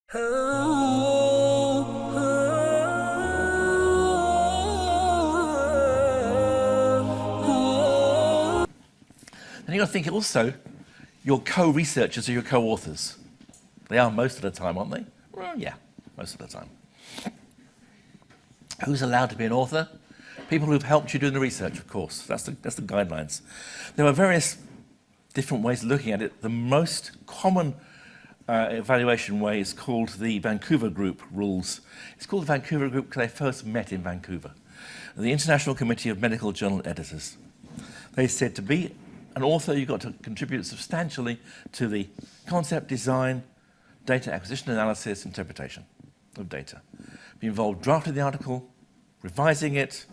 And you've got to think also, your co-researchers are your co-authors. They are most of the time, aren't they? Well, yeah, most of the time. Who's allowed to be an author? People who've helped you do the research, of course. That's the guidelines. There are various different ways of looking at it. The most common evaluation way is called the Vancouver Group rules. It's called the Vancouver Group because they first met in Vancouver. The International Committee of Medical Journal Editors. They said to be an author, you've got to contribute substantially to the concept, design, data acquisition, analysis, interpretation of data. Be involved drafting the article, revising it,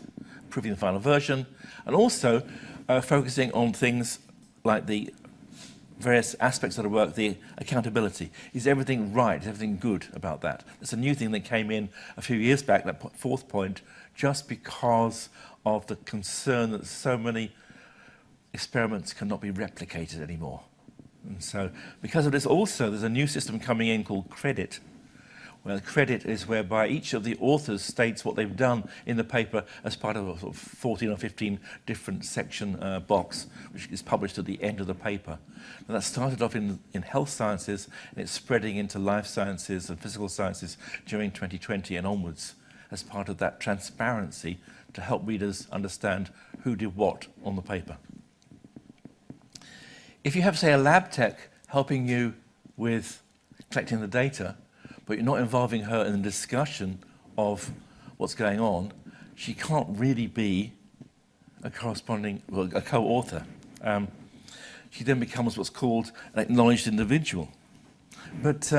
proving the final version, and also focusing on things like the various aspects of the work, the accountability. Is everything right? Is everything good about that? That's a new thing that came in a few years back, that fourth point, just because of the concern that so many experiments cannot be replicated anymore. And so, because of this also, there's a new system coming in called credit, where credit is whereby each of the authors states what they've done in the paper as part of a sort of 14 or 15 different section box, which is published at the end of the paper. And that started off in health sciences, and it's spreading into life sciences and physical sciences during 2020 and onwards, as part of that transparency to help readers understand who did what on the paper. If you have, say, a lab tech helping you with collecting the data, but you're not involving her in the discussion of what's going on, she can't really be a co-author. She then becomes what's called an acknowledged individual. But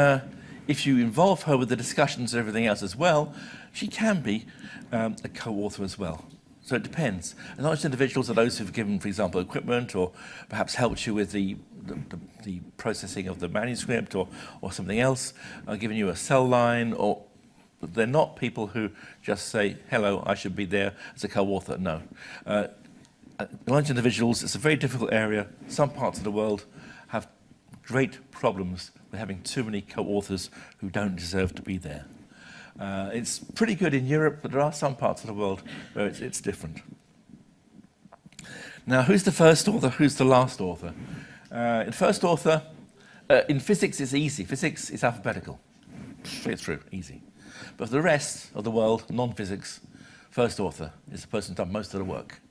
if you involve her with the discussions and everything else as well, she can be a co-author as well. So it depends. Acknowledged individuals are those who've given, for example, equipment or perhaps helped you with the processing of the manuscript or something else, given you a cell line, or they're not people who just say, hello, I should be there as a co-author. No. Acknowledged individuals, it's a very difficult area. Some parts of the world have great problems with having too many co-authors who don't deserve to be there. It's pretty good in Europe, but there are some parts of the world where it's different. Now, who's the first author? Who's the last author? In first author, in physics it's easy. Physics is alphabetical. Straight through, easy. But for the rest of the world, non-physics, first author is the person who's done most of the work.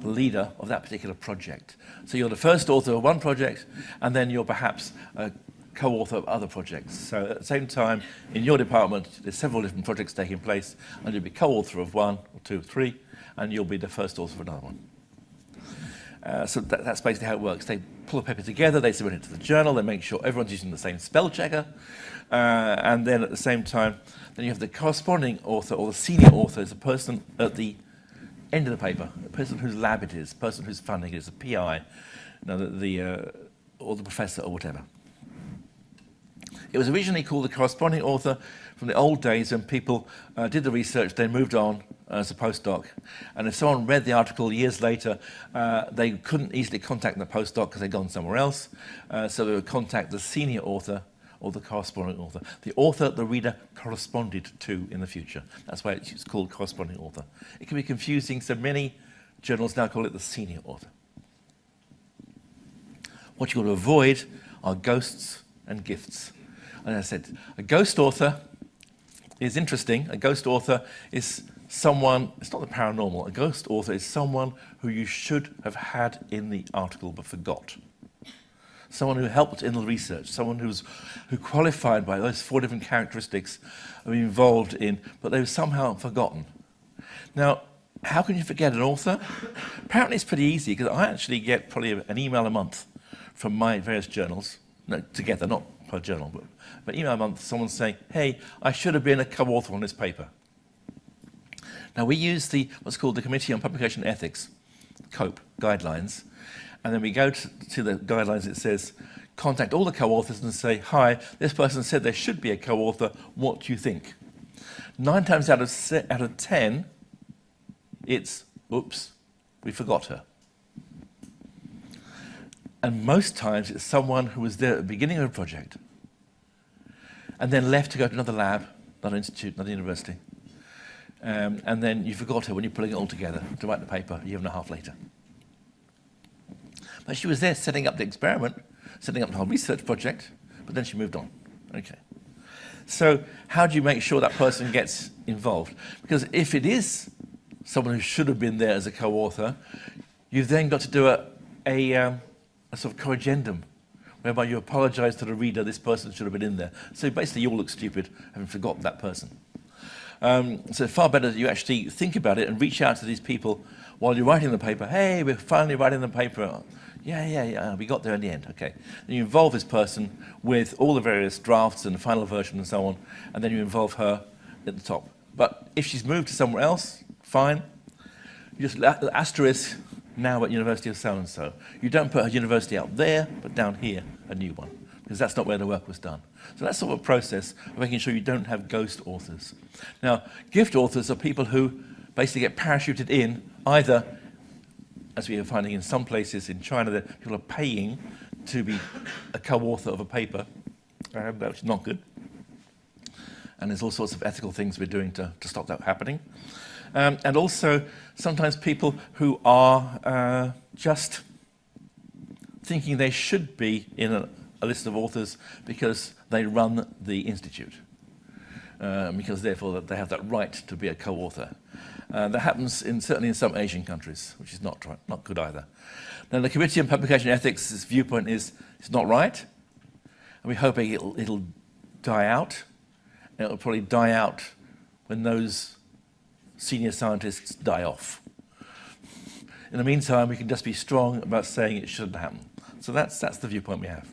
The leader of that particular project. So you're the first author of one project, and then you're perhaps a co-author of other projects. So at the same time, in your department, there's several different projects taking place, and you'll be co-author of one, or two, three, and you'll be the first author of another one. So that's basically how it works. They pull the paper together, they submit it to the journal, they make sure everyone's using the same spell checker, and then at the same time, then you have the corresponding author, or the senior author, is the person at the end of the paper, the person whose lab it is, the person whose funding it is, the PI, or the professor, or whatever. It was originally called the corresponding author from the old days when people did the research, they moved on as a postdoc. And if someone read the article years later, they couldn't easily contact the postdoc because they'd gone somewhere else. So they would contact the senior author or the corresponding author, the author the reader corresponded to in the future. That's why it's called corresponding author. It can be confusing, so many journals now call it the senior author. What you've got to avoid are ghosts and gifts. And as I said, a ghost author is interesting. A ghost author is someone, it's not the paranormal, a ghost author is someone who you should have had in the article but forgot. Someone who helped in the research, someone who qualified by those 4 different characteristics are involved in, but they were somehow forgotten. Now, how can you forget an author? Apparently it's pretty easy, because I actually get probably an email a month from my various journals, no, together, not per journal, but email a month, someone saying, hey, I should have been a co-author on this paper. Now we use what's called the Committee on Publication Ethics, COPE, guidelines, and then we go to the guidelines. It says, contact all the co-authors and say, hi, this person said there should be a co-author, what do you think? 9 times out of 10, it's, oops, we forgot her. And most times it's someone who was there at the beginning of a project. and then left to go to another lab, another institute, another university. And then you forgot her when you're pulling it all together to write the paper a year and a half later. But she was there setting up the experiment, setting up the whole research project, but then she moved on. Okay. So how do you make sure that person gets involved? Because if it is someone who should have been there as a co-author, you've then got to do a sort of corrigendum, whereby you apologize to the reader, this person should have been in there. So basically you all look stupid having forgotten that person. So far better that you actually think about it and reach out to these people while you're writing the paper. Hey, we're finally writing the paper. Yeah, we got there in the end, okay. And you involve this person with all the various drafts and the final version and so on, and then you involve her at the top. But if she's moved to somewhere else, fine. You just asterisk now at University of so-and-so. You don't put her university out there, but down here, a new one, because that's not where the work was done. So that's sort of a process of making sure you don't have ghost authors. Now, gift authors are people who basically get parachuted in, either, as we are finding in some places in China, that people are paying to be a co-author of a paper, which is not good. And there's all sorts of ethical things we're doing to stop that happening. And also, sometimes people who are just thinking they should be in a list of authors because they run the institute, because therefore they have that right to be a co-author. That happens certainly in some Asian countries, which is not good either. Now, the Committee on Publication Ethics' viewpoint is it's not right, and we hope it'll die out. And it'll probably die out when those senior scientists die off. In the meantime, we can just be strong about saying it shouldn't happen. So that's the viewpoint we have.